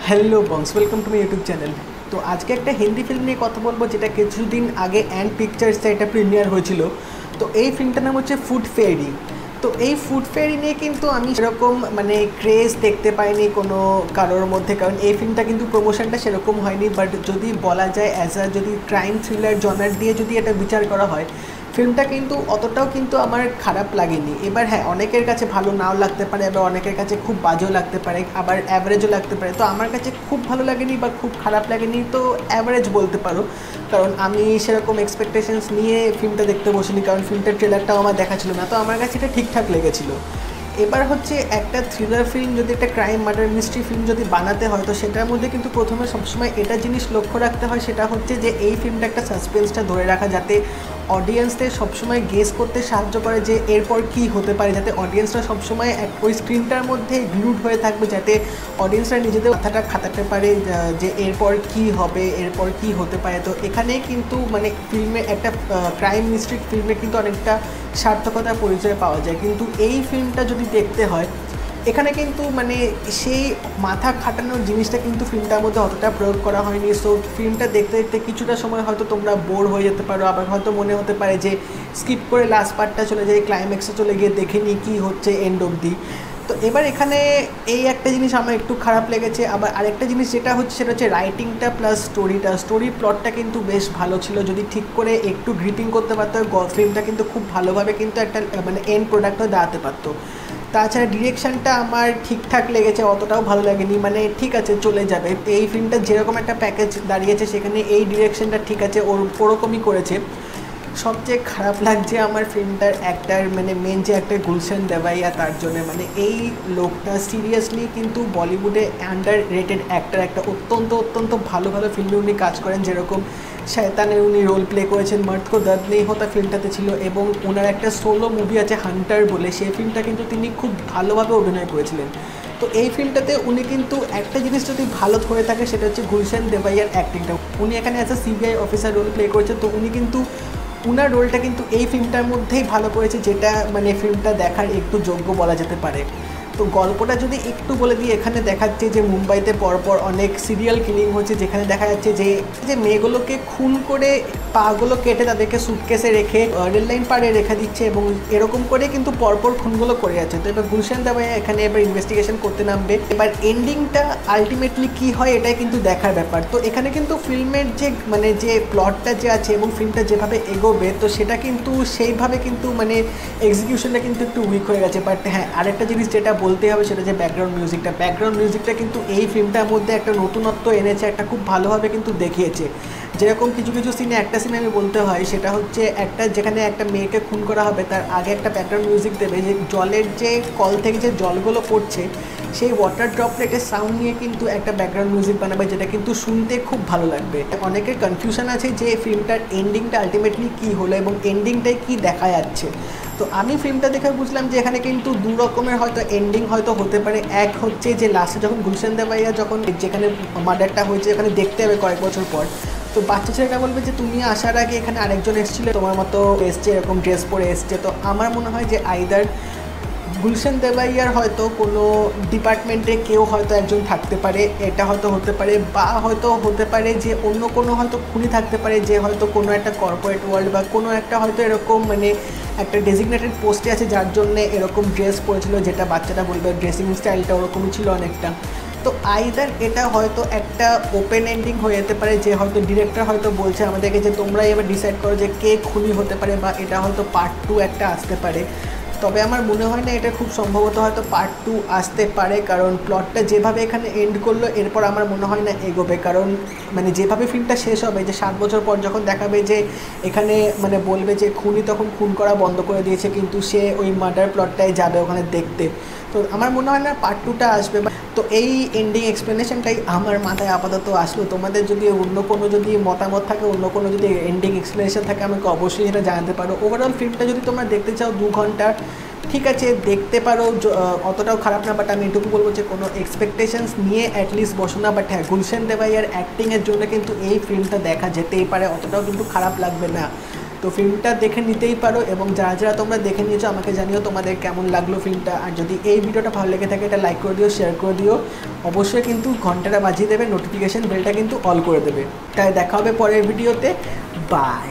Hello बॉन्स welcome to my YouTube channel. तो आज के एक हिंदी फिल्म নিয়ে কথা বলবো যেটা কিছুদিন আগে অ্যান্ড পিকচার্সে এটা প্রিমিয়ার হয়েছিল। তো এই ফিল্মটার নাম হচ্ছে ফুড ফেয়ারি। তো এই ফুড ফেয়ারি নিয়ে কিন্তু আমি সেরকম মানে ক্রেজ দেখতে পাইনি কোনো কারোর মধ্যে, কারণ এই ফিল্মটা কিন্তু প্রমোশনটা সেরকম হয়নি। বাট যদি বলা যায় অ্যাজ আ যদি ক্রাইম থ্রিলার জনার দিয়ে যদি এটা বিচার করা হয়, ফিল্মটা কিন্তু অতটাও কিন্তু আমার খারাপ লাগেনি। এবার হ্যাঁ, অনেকের কাছে ভালো নাও লাগতে পারে, আবার অনেকের কাছে খুব বাজেও লাগতে পারে, আবার অ্যাভারেজও লাগতে পারে। তো আমার কাছে খুব ভালো লাগেনি বা খুব খারাপ লাগেনি, তো অ্যাভারেজ বলতে পারো। কারণ আমি সেরকম এক্সপেকটেশনস নিয়ে ফিল্মটা দেখতে বসিনি, কারণ ফিল্মটার ট্রেলারটাও আমার দেখা ছিল না। তো আমার কাছে এটা ঠিকঠাক লেগেছিলো। এবার হচ্ছে একটা থ্রিলার ফিল্ম যদি একটা ক্রাইম মার্ডার মিস্ট্রি ফিল্ম যদি বানাতে হয়, তো সেটার মধ্যে কিন্তু প্রথমে সবসময় এটা জিনিস লক্ষ্য রাখতে হয়, সেটা হচ্ছে যে এই ফিল্মটা একটা সাসপেন্সটা ধরে রাখা, যাতে অডিয়েন্সদের সবসময় গেস করতে সাহায্য করে যে এরপর কী হতে পারে, যাতে অডিয়েন্সরা সবসময় ওই স্ক্রিনটার মধ্যে গ্লুড হয়ে থাকবে, যাতে অডিয়েন্সরা নিজেদের মাথাটা খাটাতে পারে যে এরপর কী হবে, এরপর কী হতে পারে। তো এখানে কিন্তু মানে ফিল্মে একটা ক্রাইম মিস্ট্রি ফিল্মে কিন্তু অনেকটা সার্থকতার পরিচয় পাওয়া যায়। কিন্তু এই ফিল্মটা যদি দেখতে হয়, এখানে কিন্তু মানে সেই মাথা খাটানোর জিনিসটা কিন্তু ফিল্মটার মধ্যে অতটা প্রয়োগ করা হয়নি। সো ফিল্মটা দেখতে দেখতে কিছুটা সময় হয়তো তোমরা বোর হয়ে যেতে পারো, আবার হয়তো মনে হতে পারে যে স্কিপ করে লাস্ট পার্টটা চলে যায়, ক্লাইম্যাক্সে চলে গিয়ে দেখে নিই কী হচ্ছে এন্ড অবধি। তো এবার এখানে এই একটা জিনিস আমার একটু খারাপ লেগেছে। আবার আরেকটা জিনিস যেটা হচ্ছে সেটা হচ্ছে রাইটিংটা প্লাস স্টোরি প্লটটা কিন্তু বেশ ভালো ছিল। যদি ঠিক করে একটু গ্রিপিং করতে পারতো, ফিল্মটা কিন্তু খুব ভালোভাবে কিন্তু একটা মানে এন্ড প্রোডাক্টও দাঁড়াতে পারতো। তাছাড়া ডিরেকশানটা আমার ঠিকঠাক লেগেছে, অতটাও ভালো লাগেনি। মানে ঠিক আছে, চলে যাবে। এই ফিল্মটা যেরকম একটা প্যাকেজ দাঁড়িয়েছে, সেখানে এই ডিরেকশানটা ঠিক আছে, ওরকমই করেছে। সবচেয়ে খারাপ লাগছে আমার ফিল্মটার অ্যাক্টার, মানে মেন যে অ্যাক্টার গুলশান দেওয়াইয়া, তার জন্য মানে এই লোকটা সিরিয়াসলি কিন্তু বলিউডে আন্ডার রেটেড অ্যাক্টার। একটা অত্যন্ত ভালো ফিল্মে উনি কাজ করেন, যেরকম শয়তানের উনি রোল প্লে করেছেন, মর্দ কো দর্দ নেই হোতা ফিল্মটাতে ছিল, এবং ওনার একটা সোলো মুভি আছে হান্টার বলে, সেই ফিল্মটা কিন্তু তিনি খুব ভালোভাবে অভিনয় করেছিলেন। তো এই ফিল্মটাতে উনি কিন্তু একটা জিনিস যদি ভালো হয়ে থাকে, সেটা হচ্ছে গুলশান দেওয়াইয়ার অ্যাক্টিংটা। উনি এখানে as a CBI officer role play করেছেন। তো উনি কিন্তু উনার রোলটা কিন্তু এই ফিল্মটার মধ্যেই ভালো করেছে, যেটা মানে ফিল্মটা দেখার একটু যোগ্য বলা যেতে পারে। তো গল্পটা যদি একটু বলে দিই, এখানে দেখাচ্ছে যে মুম্বাইতে পরপর অনেক সিরিয়াল কিলিং হচ্ছে, যেখানে দেখা যাচ্ছে যে মেয়েগুলোকে খুন করে পাগুলো কেটে তাদেরকে সুটকেসে রেখে রেল লাইন পাড়ে রেখে দিচ্ছে, এবং এরকম করে কিন্তু পরপর খুনগুলো করে যাচ্ছে। তো এবার গুলশান দেওয়াইয়া এখানে এবার ইনভেস্টিগেশন করতে নামবে। এবার এন্ডিংটা আলটিমেটলি কী হয়, এটাই কিন্তু দেখার ব্যাপার। তো এখানে কিন্তু ফিল্মের যে মানে যে প্লটটা যে আছে এবং ফিল্মটা যেভাবে এগোবে, তো সেটা কিন্তু সেইভাবে কিন্তু মানে এক্সিকিউশনটা কিন্তু একটু উইক হয়ে গেছে। বাট হ্যাঁ, আরেকটা জিনিস যেটা বলতে হবে, সেটা যে ব্যাকগ্রাউন্ড মিউজিকটা কিন্তু এই ফিল্মটার মধ্যে একটা নতুনত্ব এনেছে, একটা খুব ভালোভাবে কিন্তু দেখিয়েছে। যেরকম কিছু সিনে একটা সিনে আমি বলতে হয়, সেটা হচ্ছে একটা যেখানে একটা মেয়েকে খুন করা হবে, তার আগে একটা ব্যাকগ্রাউন্ড মিউজিক দেবে, যে জলের যে কল থেকে যে জলগুলো পড়ছে, সেই ওয়াটার ড্রপলেটের সাউন্ড নিয়ে কিন্তু একটা ব্যাকগ্রাউন্ড মিউজিক বানাবে, যেটা কিন্তু শুনতে খুব ভালো লাগবে। অনেকের কনফিউশন আছে যে ফিল্মটার এন্ডিংটা আলটিমেটলি কী হলো এবং এন্ডিংটায় কী দেখা যাচ্ছে। তো আমি ফিল্মটা দেখে বুঝলাম যে এখানে কিন্তু দু রকমের হয়তো এন্ডিং হয়তো হতে পারে। এক হচ্ছে যে লাস্টে যখন গুলশান দেওয়াইয়া যখন যেখানে মার্ডারটা হয়েছে, এখানে দেখতে হবে কয়েক বছর পর, তো বাচ্চা ছেলেটা বলবে যে তুমি আসার আগে এখানে আরেকজন এসেছিলো, তোমার মতো এসছে, এরকম ড্রেস পরে এসছে। তো আমার মনে হয় যে আইদার গুলশান দেওয়াইয়ার হয়তো কোনো ডিপার্টমেন্টে কেউ হয়তো একজন থাকতে পারে, এটা হয়তো হতে পারে, বা হয়তো হতে পারে যে অন্য কোনো হয়তো খুনি থাকতে পারে, যে হয়তো কোনো একটা কর্পোরেট ওয়ার্ল্ড বা কোনো একটা হয়তো এরকম মানে একটা ডেজিগনেটেড পোস্টে আছে, যার জন্যে এরকম ড্রেস পরেছিল, যেটা বাচ্চাটা বলবে ড্রেসিং স্টাইলটা ওরকমই ছিল অনেকটা। তো আইদার এটা হয়তো একটা ওপেন এন্ডিং হয়ে যেতে পারে, যে হয়তো ডিরেক্টর হয়তো বলছে আমাদেরকে যে তোমরাই এবার ডিসাইড করো যে কে খুনি হতে পারে, বা এটা হয়তো পার্ট 2 একটা আসতে পারে। তবে আমার মনে হয় না এটা খুব সম্ভবত হয়তো পার্ট 2 আসতে পারে, কারণ প্লটটা যেভাবে এখানে এন্ড করলো, এরপর আমার মনে হয় না এগোবে। কারণ মানে যেভাবে ফিল্মটা শেষ হবে, যে 7 বছর পর যখন দেখাবে যে এখানে মানে বলবে যে খুনি তখন খুন করা বন্ধ করে দিয়েছে, কিন্তু সে ওই মার্ডার প্লটটাই যাবে ওখানে দেখতে। তো আমার মনে হয় না পার্ট 2টা আসবে। তো এই এন্ডিং এক্সপ্লেনেশনটাই আমার মাথায় আপাতত আসলো। তোমাদের যদি অন্য কোনো যদি মতামত থাকে, অন্য কোনো যদি এন্ডিং এক্সপ্লেনেশন থাকে, আমাকে অবশ্যই এটা জানাতে পারো। ওভারঅল ফিল্মটা যদি তোমরা দেখতে চাও 2 ঘন্টার, ঠিক আছে দেখতে পারো, অতটাও খারাপ না। বাট আমি এটুকু বলবো যে কোনো এক্সপেকটেশনস নিয়ে অ্যাটলিস্ট বসো না। বাট হ্যাঁ, গুলশান দেওয়াইয়ার অ্যাক্টিংয়ের জন্য কিন্তু এই ফিল্মটা দেখা যেতেই পারে, অতটাও কিন্তু খারাপ লাগবে না। তো ফিল্মটা দেখে নিতেই পারো, এবং যারা যারা তোমরা দেখে নিয়েছো আমাকে জানিও তোমাদের কেমন লাগলো ফিল্মটা। আর যদি এই ভিডিওটা ভালো লেগে থাকে এটা লাইক করে দিও, শেয়ার করে দিও, অবশ্যই কিন্তু ঘন্টাটা বাজিয়ে দেবে, নোটিফিকেশান বেলটা কিন্তু অল করে দেবে। তাই দেখা হবে পরের ভিডিওতে, বাই।